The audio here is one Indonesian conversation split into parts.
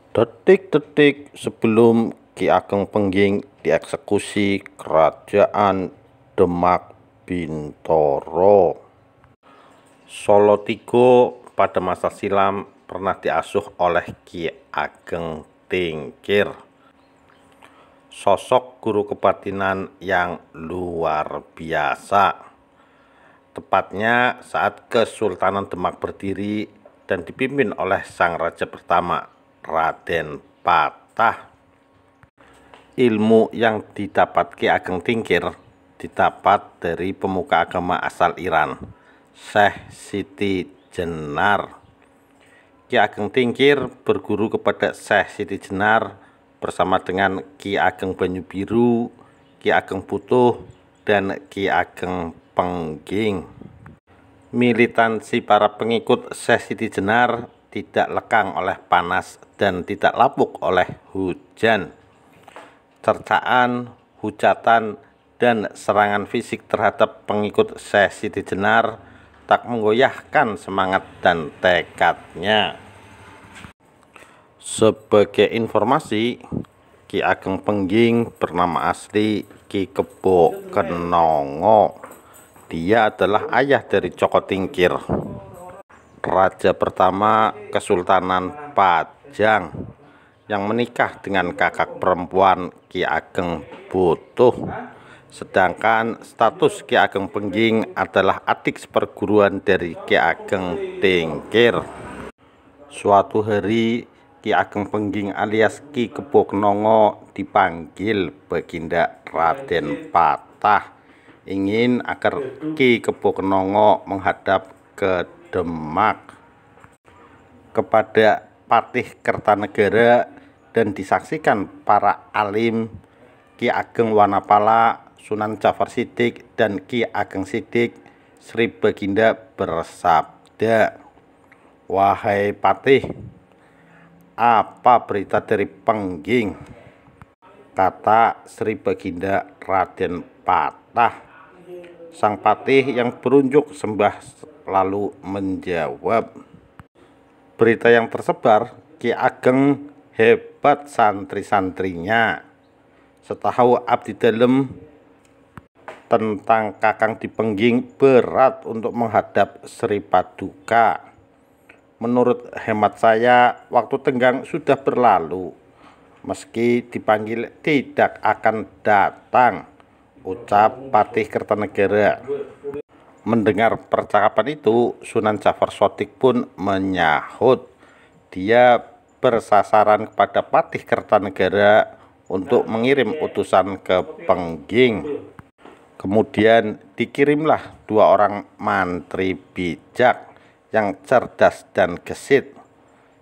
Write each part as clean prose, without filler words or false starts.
Detik-detik sebelum Ki Ageng Pengging dieksekusi Kerajaan Demak Bintoro, Solotigo pada masa silam pernah diasuh oleh Ki Ageng Tingkir, sosok guru kebatinan yang luar biasa. Tepatnya saat Kesultanan Demak berdiri dan dipimpin oleh sang raja pertama, Raden Patah. Ilmu yang didapat Ki Ageng Tingkir didapat dari pemuka agama asal Iran, Syekh Siti Jenar. Ki Ageng Tingkir berguru kepada Syekh Siti Jenar bersama dengan Ki Ageng Banyu Biru, Ki Ageng Putuh, dan Ki Ageng Pengging. Militansi para pengikut Syekh Siti Jenar tidak lekang oleh panas dan tidak lapuk oleh hujan. Cercaan, hujatan, dan serangan fisik terhadap pengikut Syekh Siti Jenar tak menggoyahkan semangat dan tekadnya. Sebagai informasi, Ki Ageng Pengging bernama asli Ki Kebo Kenongo. Dia adalah ayah dari Joko Tingkir, raja pertama Kesultanan Pajang, yang menikah dengan kakak perempuan Ki Ageng Putuh. Sedangkan status Ki Ageng Pengging adalah adik seperguruan dari Ki Ageng Tingkir. Suatu hari Ki Ageng Pengging alias Ki Kebo Kenongo dipanggil Baginda Raden Patah, ingin agar Ki Kebo Kenongo menghadap ke Demak kepada Patih Kertanegara dan disaksikan para alim Ki Ageng Wanapala, Sunan Jafar Siddiq, dan Ki Ageng Siddiq. Sri Baginda bersabda, "Wahai Patih, apa berita dari Pengging?" Kata Sri Baginda Raden Patah. Sang Patih yang berunjuk sembah lalu menjawab, "Berita yang tersebar, Ki Ageng hebat santri-santrinya. Setahu abdi dalem tentang Kakang di Pengging berat untuk menghadap Sri Paduka. Menurut hemat saya, waktu tenggang sudah berlalu. Meski dipanggil tidak akan datang," ucap Patih Kertanegara. Mendengar percakapan itu, Sunan Jafar Shodiq pun menyahut. Dia bersasaran kepada Patih Kertanegara untuk mengirim utusan ke Pengging. Kemudian dikirimlah 2 orang mantri bijak yang cerdas dan gesit.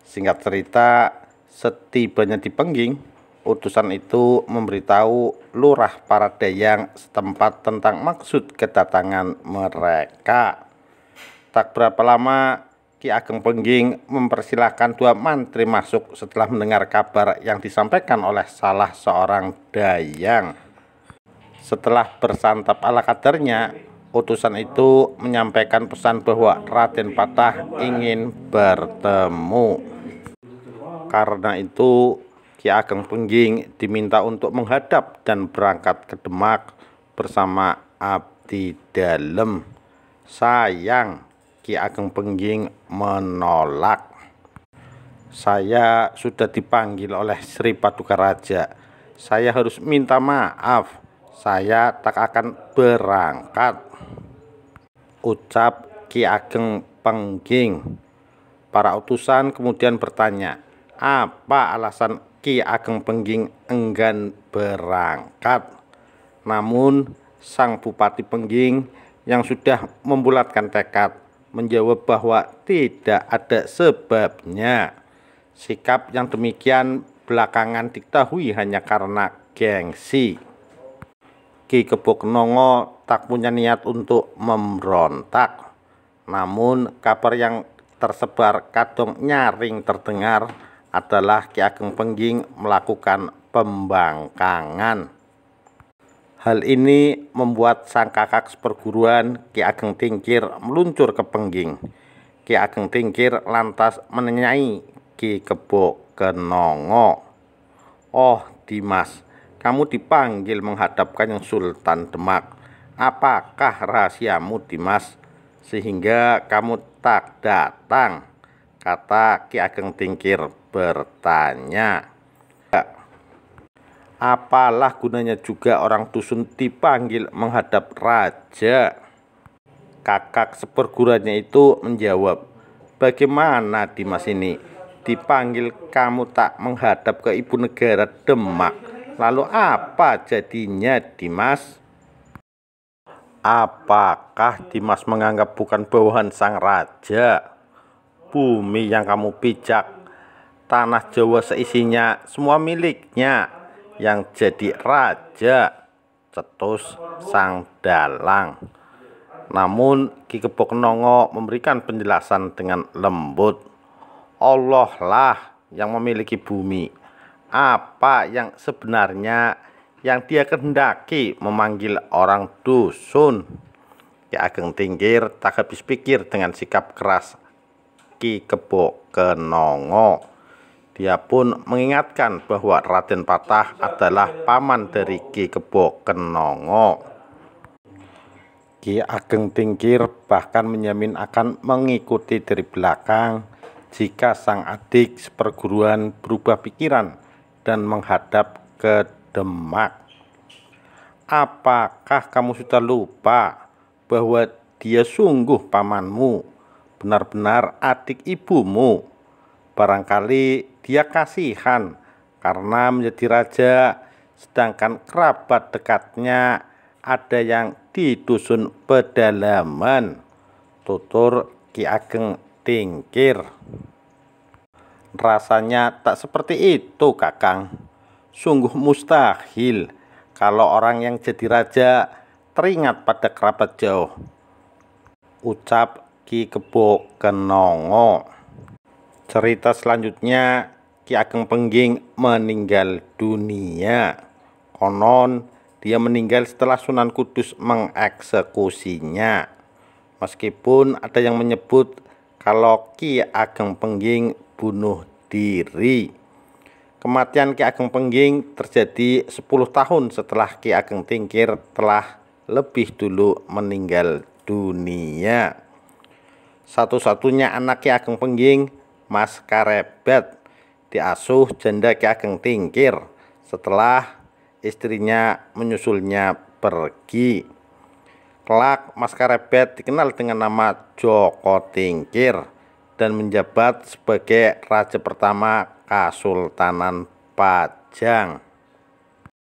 Singkat cerita, setibanya di Pengging, utusan itu memberitahu lurah Paradayang setempat tentang maksud kedatangan mereka. Tak berapa lama, Ki Ageng Pengging mempersilahkan 2 mantri masuk setelah mendengar kabar yang disampaikan oleh salah seorang dayang. Setelah bersantap ala kadarnya, utusan itu menyampaikan pesan bahwa Raden Patah ingin bertemu. Karena itu, Ki Ageng Pengging diminta untuk menghadap dan berangkat ke Demak bersama abdi dalem. Sayang, Ki Ageng Pengging menolak. "Saya sudah dipanggil oleh Sri Paduka Raja. Saya harus minta maaf. Saya tak akan berangkat," ucap Ki Ageng Pengging. Para utusan kemudian bertanya, apa alasan Ki Ageng Pengging enggan berangkat. Namun sang Bupati Pengging yang sudah membulatkan tekad menjawab bahwa tidak ada sebabnya. Sikap yang demikian belakangan diketahui hanya karena gengsi. Ki Kebo Kenongo tak punya niat untuk memberontak. Namun kabar yang tersebar kadung nyaring terdengar adalah Ki Ageng Pengging melakukan pembangkangan. Hal ini membuat sang kakak seperguruan Ki Ageng Tingkir meluncur ke Pengging. Ki Ageng Tingkir lantas menanyai Ki Kebo Kenongo. "Oh Dimas, kamu dipanggil menghadap Kanjeng Sultan Demak. Apakah rahasiamu Dimas, sehingga kamu tak datang?" kata Ki Ageng Tingkir bertanya. "Apalah gunanya juga orang dusun dipanggil menghadap raja?" Kakak seperguruannya itu menjawab, "Bagaimana Dimas ini? Dipanggil kamu tak menghadap ke ibu negara Demak. Lalu apa jadinya Dimas? Apakah Dimas menganggap bukan bawahan sang raja? Bumi yang kamu pijak, tanah Jawa seisinya semua miliknya. Yang jadi raja," cetus sang dalang. Namun Ki Kebo Kenongo memberikan penjelasan dengan lembut. "Allah lah yang memiliki bumi. Apa yang sebenarnya yang Dia kehendaki memanggil orang dusun?" Ki Ageng Tingkir tak habis pikir dengan sikap keras Ki Kebo Kenongo. Dia pun mengingatkan bahwa Raden Patah adalah paman dari Ki Kebo Kenongo. Ki Ageng Tingkir bahkan menjamin akan mengikuti dari belakang jika sang adik seperguruan berubah pikiran dan menghadap ke Demak. "Apakah kamu sudah lupa bahwa dia sungguh pamanmu, benar-benar adik ibumu? Barangkali dia kasihan karena menjadi raja, sedangkan kerabat dekatnya ada yang di dusun pedalaman," tutur Ki Ageng Tingkir. "Rasanya tak seperti itu Kakang. Sungguh mustahil kalau orang yang jadi raja teringat pada kerabat jauh," ucap Ki Kebo Kenongo. Cerita selanjutnya, Ki Ageng Pengging meninggal dunia. Konon dia meninggal setelah Sunan Kudus mengeksekusinya. Meskipun ada yang menyebut kalau Ki Ageng Pengging bunuh diri. Kematian Ki Ageng Pengging terjadi 10 tahun setelah Ki Ageng Tingkir telah lebih dulu meninggal dunia. Satu-satunya anak Ki Ageng Pengging, Mas Karebet, diasuh janda Ki Ageng Tingkir setelah istrinya menyusulnya pergi. Kelak Mas Karebet dikenal dengan nama Joko Tingkir dan menjabat sebagai raja pertama Kasultanan Pajang.